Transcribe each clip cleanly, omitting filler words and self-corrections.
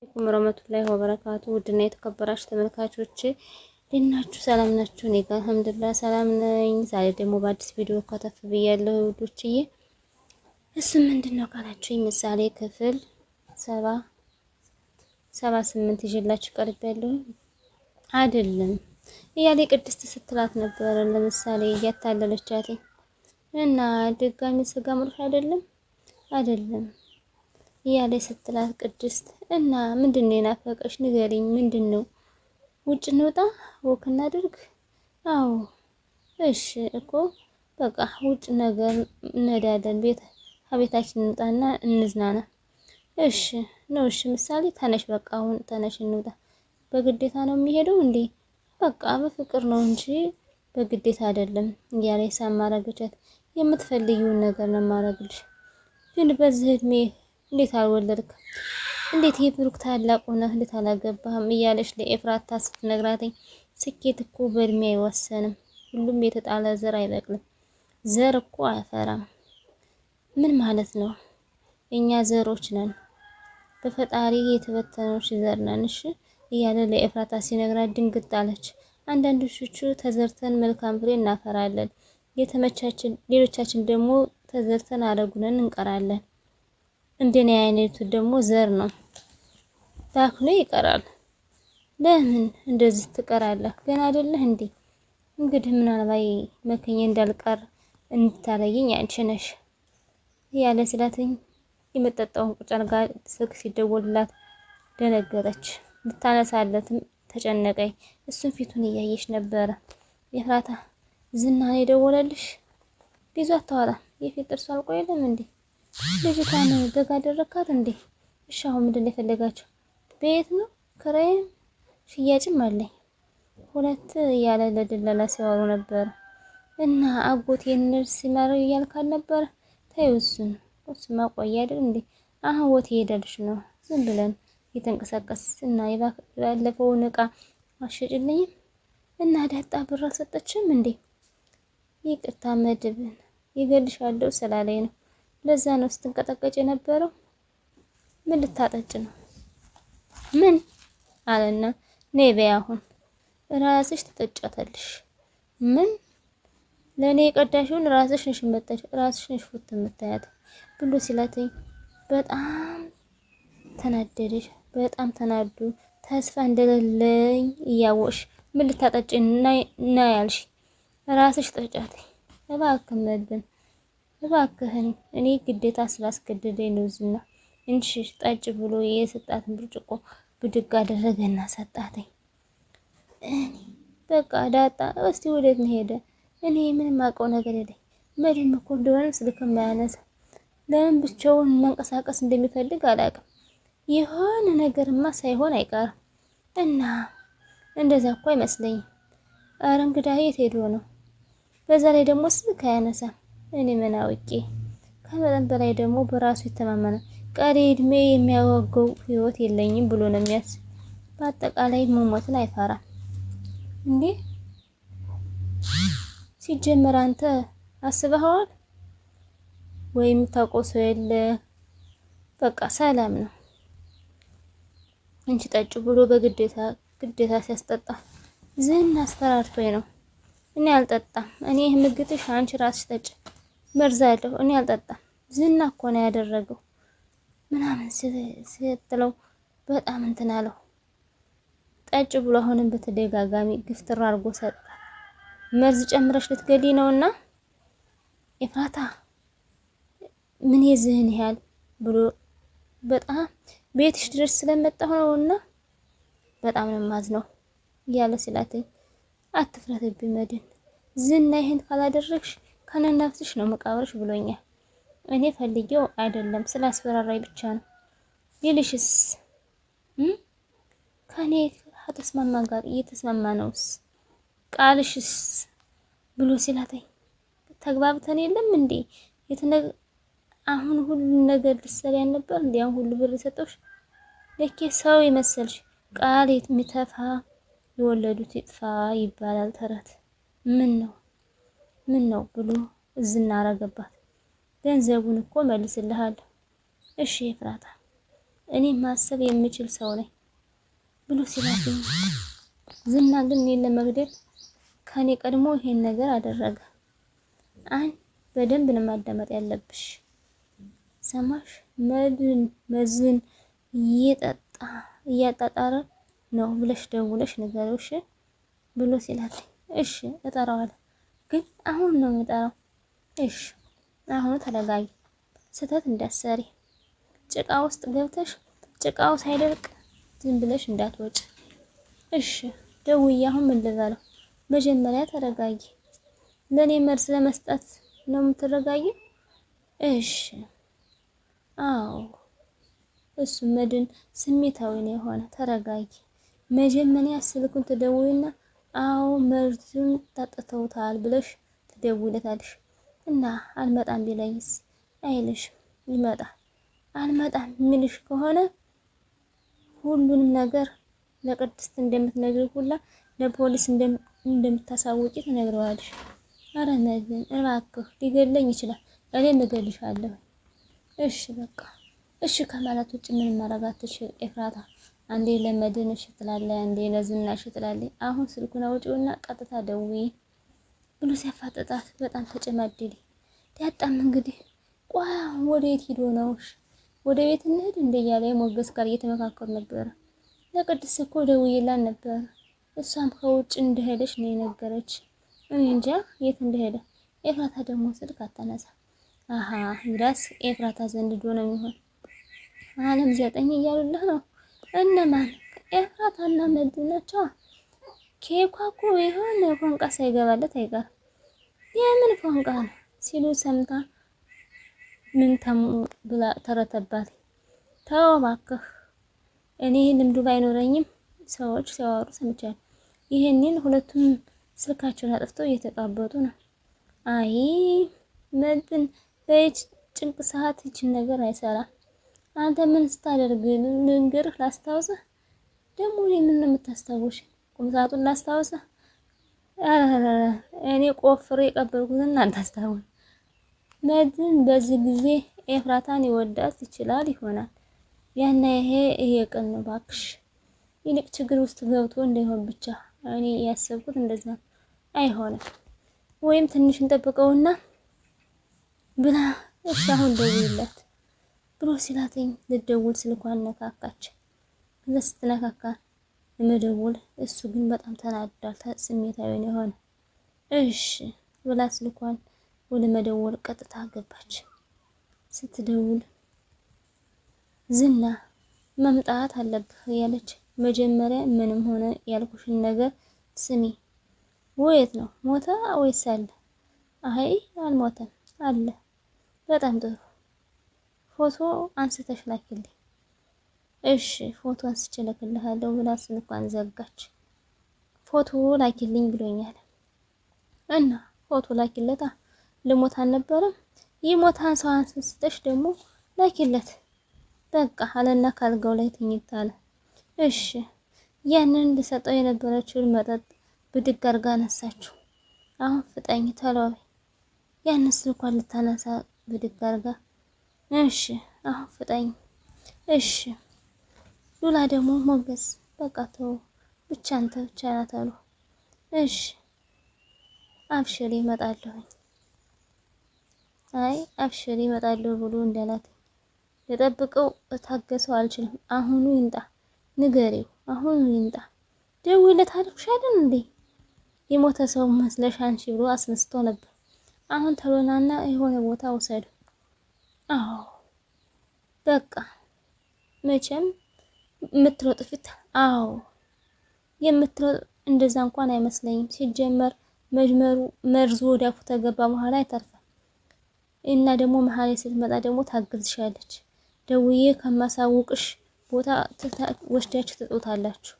አለይኩም ወራህመቱላሂ ወበረካቱ። ውድና የተከበራችሁ ተመልካቾች እንዴት ሰላም ናችሁ? እኔ ጋር አልሐምዱሊላህ ሰላም ነኝ። ዛሬ ደግሞ በአዲስ ቪዲዮ ከተፍ ብያለሁ ውዶችዬ። እሱ ምንድነው ካላችሁኝ ምሳሌ ክፍል 78 ይዤላችሁ ቀርቤያለሁ። አይደለም እያለ ቅድስት ስትላት ነበር ለምሳሌ እያታለለቻት እና ድጋሚ ስጋ ምርሽ አይደለም እያለ ስትላት ቅድስት እና ምንድነው የናፈቀሽ ንገሪኝ፣ ምንድነው? ውጭ እንውጣ ወክ እናድርግ? አዎ እሺ እኮ በቃ ውጭ ነገር እንሄዳለን፣ ከቤታችን እንውጣና እንዝናና። እሺ ነው እሺ ምሳሌ ተነሽ፣ በቃ አሁን ተነሽ እንውጣ። በግዴታ ነው የሚሄደው እንዴ? በቃ በፍቅር ነው እንጂ በግዴታ አይደለም እያለ ሳማረገቻት፣ የምትፈልጊውን ነገር ነው ማረግልሽ፣ ግን በዚህ እድሜ እንዴት አልወለድክ? እንዴት የብሩክ ታላቅ ሆነህ እንዴት አላገባህም? እያለች ለኤፍራታ ስትነግራትኝ ስኬት እኮ በእድሜ አይወሰንም፣ ሁሉም የተጣለ ዘር አይበቅልም፣ ዘር እኮ አያፈራም። ምን ማለት ነው? እኛ ዘሮች ነን፣ በፈጣሪ የተበተኖች ዘር ነን። እሺ እያለ ለኤፍራታ ሲነግራት ድንግጥ አለች። አንዳንዶቹ ተዘርተን መልካም ፍሬ እናፈራለን፣ የተመቻችን፣ ሌሎቻችን ደግሞ ተዘርተን አረጉነን እንቀራለን። እንደኔ አይነቱ ደግሞ ዘር ነው ታክሎ ይቀራል። ለምን እንደዚህ ትቀራለህ? ገና አይደለህ እንዴ? እንግዲህ ምናልባት መከኘ እንዳልቀር እንድታረጊኝ አንቺ ነሽ ያለ ስላትኝ የመጠጣውን ቁጭ ጋር ስልክ ሲደወልላት ደነገጠች። ልታነሳለትም ተጨነቀኝ። እሱን ፊቱን እያየች ነበረ። ኤፍራታ ዝና ነው የደወለልሽ? ቢዟ አታወራ የፊት ጥርሱ አልቆየለም እንዴ? ልጅቷን ደጋ አደረካት እንዴ? እሺ አሁን ምንድን ነው የፈለጋችሁ? ቤት ነው ክራይም ሽያጭም አለኝ ሁለት እያለ ለድለላ ሲያወሩ ነበር። እና አጎቴን ነርስ ሲማረው እያልካል ነበር። ተይው እሱማ ቆየ አይደል እንዴ? አሁን ወት ሄደልሽ ነው ዝም ብለን እየተንቀሳቀስ እና ያለፈውን እቃ አሸጭልኝም እና ዳጣ ብር አልሰጠችም እንዴ? ይቅርታ መድብን ይገልሻለሁ ስላለኝ ነው። ለዛ ነው ስትንቀጠቀጭ የነበረው። ምን ልታጠጭ ነው? ምን አለና ነይ በይ አሁን ራስሽ ትጠጫታለሽ። ምን ለኔ የቀዳሽውን ራስሽ ነሽ መጣሽ፣ ራስሽ ነሽ ፉት የምታያት ብሎ ሲላተኝ በጣም ተናደደሽ። በጣም ተናዱ። ተስፋ እንደሌለኝ እያወቅሽ ምን ልታጠጭ እና ያልሽ ራስሽ ጠጫት። እባክህ መድብን እባክህን፣ እኔ ግዴታ ስላስገደደኝ ነው ዝና እንጂ ጠጭ ብሎ የሰጣትን ብርጭቆ ብድግ አደረገና ሰጣተኝ። እኔ በቃ ዳጣ እስቲ ወዴት ነው ሄደ? እኔ ምንም አውቀው ነገር የለኝ። መድን እኮ እንደሆነ ስልክም አያነሳ። ለምን ብቻውን መንቀሳቀስ እንደሚፈልግ አላውቅም። የሆነ ነገርማ ሳይሆን አይቀርም። እና እንደዛ እኮ አይመስለኝም። ኧረ እንግዳ የት ሄዶ ነው? በዛ ላይ ደግሞ ስልክ አያነሳም። እኔ ምን አውቄ። ከመጠን በላይ ደግሞ በራሱ ይተማመናል። ቀሪ እድሜ የሚያወገው ህይወት የለኝም ብሎ ነው የሚያስብ። በአጠቃላይ መሞትን አይፈራም እንዴ? ሲጀመር አንተ አስበኸዋል ወይም ታውቀው ሰው የለ? በቃ ሰላም ነው እንጂ ጠጭ ብሎ ግዴታ ሲያስጠጣ ዝና አስፈራርቶኝ ነው። እኔ አልጠጣም። እኔ ምግጥሽ አንቺ ራስሽ ጠጭ መርዛለሁ። እኔ አልጠጣም። ዝና እኮ ነው ያደረገው ምናምን ስትለው በጣም እንትን አለው። ጠጭ ብሎ አሁንም በተደጋጋሚ ግፍትር አድርጎ ሰጣ። መርዝ ጨምረሽ ልትገሊ ነውና ኤፍራታ ምን የዝህን ያህል ብሎ በጣም ቤትሽ ድረስ ስለመጣሁ ነውና በጣም ነው የማዝነው እያለ ሲላተኝ አትፍረትብኝ መድን፣ ዝና ይሄን ካላደረግሽ ከነናፍስሽ ነው መቃብርሽ ብሎኛል። እኔ ፈልጌው አይደለም ስላስፈራራይ ብቻ ነው። ይልሽስ ከኔ ከተስማማ ጋር እየተስማማ ነውስ ቃልሽስ ብሎ ሲላተኝ ተግባብተን የለም እንዴ? አሁን ሁሉ ነገር ልትሰሪ ነበር እንዴ? አሁን ሁሉ ብር ሰጠሽ ለኬ ሰው የመሰልሽ ቃል የሚተፋ የወለዱት ይጥፋ ይባላል ተረት። ምን ነው ብሎ ዝና አረገባት። ገንዘቡን እኮ መልስልሃለሁ። እሺ ኤፍራታ እኔ ማሰብ የምችል ሰው ነኝ ብሎ ሲላት ዝና ግን እኔን ለመግደል ከኔ ቀድሞ ይሄን ነገር አደረገ። በደንብ ነው ማዳመጥ ያለብሽ። ሰማሽ? መዝን እያጣጣረ ነው ብለሽ ደውለሽ ንገሪው እሺ ብሎ ሲላት እሺ እጠራዋለሁ፣ ግን አሁን ነው የምጠራው። እሺ አሁን ተረጋጊ፣ ስህተት እንዳትሰሪ፣ ጭቃ ውስጥ ገብተሽ ጭቃው ሳይደርቅ ዝም ብለሽ እንዳትወጪ። እሺ ደውዬ አሁን ምን ልበለው? መጀመሪያ ተረጋጊ። ለኔ መልስ ለመስጠት ነው የምትረጋጊው? እሺ አዎ። እሱ መድን ስሜታዊ ነው የሆነ። ተረጋጊ። መጀመሪያ ስልኩን ትደውይና አዎ መርዙን ጠጥተውታል ብለሽ ትደውይለታለሽ። እና አልመጣም ቢለኝስ? አይልሽም። ይመጣል። አልመጣም የሚልሽ ከሆነ ሁሉንም ነገር ለቅድስት እንደምትነግሪ ሁላ ለፖሊስ እንደምታሳውቂ ትነግረዋለሽ። አረ መድን እባክህ ሊገለኝ ይችላል፣ እኔም እገልሻለሁ። እሺ በቃ እሺ ከማለት ውጭ ምን ማረጋትሽ ኤፍራታ? አንዴ ለመድን እሺ ትላለች፣ አንዴ ለዝና እሺ ትላለች። አሁን ስልኩን አውጪውና ቀጥታ ደውዪ ብሎ ሲያፋጥጣት በጣም ተጨማደደ። ዳጣም እንግዲህ ቆይ ወዴት ሂዶ ነው? ወደ ቤት እንሂድ እንደ እያለ ሞገስ ጋር እየተመካከሩ ነበረ። ለቅድስት እኮ ደውዬላት ነበር፣ እሷም ከውጭ እንደሄደች ነው የነገረች። እኔ እንጃ የት እንደሄደ። ኤፍራታ ደግሞ ስልክ አታነሳ። አሃ እንግዲያስ ኤፍራታ ዘንድ ዶ ነው የሚሆን። አለም 9 እያሉልህ ነው። እነማን? ኤፍራታና መድን ናቸው። ኬኳ እኮ የሆነ ፎንቃ ሳይገባለት አይቀርም። የምን ፎንቃ ነው ሲሉ ሰምታ ምን ብላ ተረተባት። ተው እባክህ፣ እኔ ልምዱ ባይኖረኝም ሰዎች ሲያወሩ ሰምቻለሁ። ይሄንን ሁለቱም ስልካቸውን አጥፍተው እየተቃበጡ ነው። አይ መድን በይች ጭንቅ ሰዓት ይችን ነገር አይሰራም። አንተ ምን ስታደርግ ልንገርህ፣ ላስታውስህ። ደግሞ እኔ ምን ነው የምታስታውሽ? ቁም ሳጥኑን ላስታውስህ? እኔ ቆፍሬ የቀበልኩትን እናንተ አስታውስ። መድን በዚህ ጊዜ ኤፍራታን ይወዳት ይችላል ይሆናል። ያና ይሄ ቀን ነው ባክሽ። ይልቅ ችግር ውስጥ ገብቶ እንዳይሆን ብቻ እኔ ያሰብኩት እንደዛ አይሆንም። ወይም ትንሽ እንጠብቀውና ብላ እሺ አሁን ደውይለት ብሎ ሲላተኝ ልደውል ስልኳን ነካካች። እዛ ስትነካካ ለመደውል እሱ ግን በጣም ተናዷል፣ ስሜታዊ ነው የሆነ። እሺ ብላ ስልኳን ወደ መደወል ቀጥታ ገባች። ስትደውል ዝና መምጣት አለብህ ያለች፣ መጀመሪያ ምንም ሆነ ያልኩሽን ነገር ስሚ። ወየት ነው? ሞተ ወይስ አለ? አይ አልሞተም አለ። በጣም ጥሩ፣ ፎቶ አንስተሽ ላኪልኝ። እሺ ፎቶ አንስቼ እልክልሃለሁ ብላ ስልኳን ዘጋች። ፎቶ ላኪልኝ ብሎኛል እና ፎቶ ላኪለታ። ልሞት አልነበረም? ይሞታን ሰው አንስተሽ ደግሞ ላኪለት በቃ አለና ካልጋው ላይ ተኝታለ። እሺ ያንን ልሰጠው የነበረችውን መጠጥ ብድግ አርጋ አነሳችው። አሁን ፍጠኝ ተለወ። ያንን ስልኳን ልታነሳ ብድግ አርጋ እሺ አሁን ፍጠኝ። እሺ ሉላ ደግሞ ሞገስ በቃ ተው ብቻ አንተ ብቻ ናት አሉ። እሺ አብሽሪ እመጣለሁ። አይ አብሽሪ እመጣለሁ ብሎ እንዳላት ልጠብቀው እታገሰው አልችልም። አሁኑ ይንጣ ንገሪው፣ አሁኑ ይንጣ። ደውይለት አልኩሻለን እንዴ የሞተ ሰው መስለሽ አንቺ ብሎ አስነስቶ ነበር። አሁን ተሎናና የሆነ ቦታ ወሰዱ። አዎ በቃ መቼም የምትሮጥ ፊት። አዎ የምትሮጥ እንደዛ እንኳን አይመስለኝም። ሲጀመር መርዙ ወዲያፉ ተገባ በኋላ አይተርፍም። እና ደግሞ መሀል ስትመጣ ደግሞ ታግዝሻለች። ደውዬ ከማሳውቅሽ ቦታ ወስዳችሁ ትጦታላችሁ።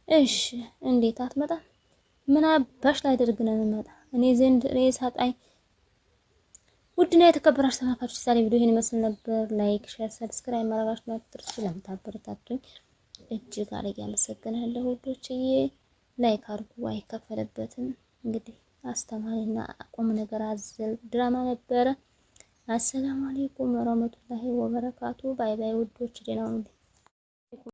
እሺ እንዴት አትመጣም? ምን አባሽ ላደርግ ነው የምመጣ? እኔ ዘንድ ሬሳ ጣይ። ውድና የተከበራችሁ ተመልካቾች ዛሬ ቪዲዮ ይሄን ይመስል ነበር። ላይክ፣ ሼር፣ ሰብስክራይብ ማድረጋችሁን አትርሱ። ለምታበረታቱኝ እጅግ አድርጌ አመሰግናለሁ ውዶችዬ። ላይክ አድርጉ፣ አይከፈልበትም። እንግዲህ አስተማሪና ቁም ነገር አዘል ድራማ ነበረ። አሰላሙ አለይኩም ወራህመቱላሂ ወበረካቱ። ባይ ባይ ውዶች፣ ደህና ሁኑ።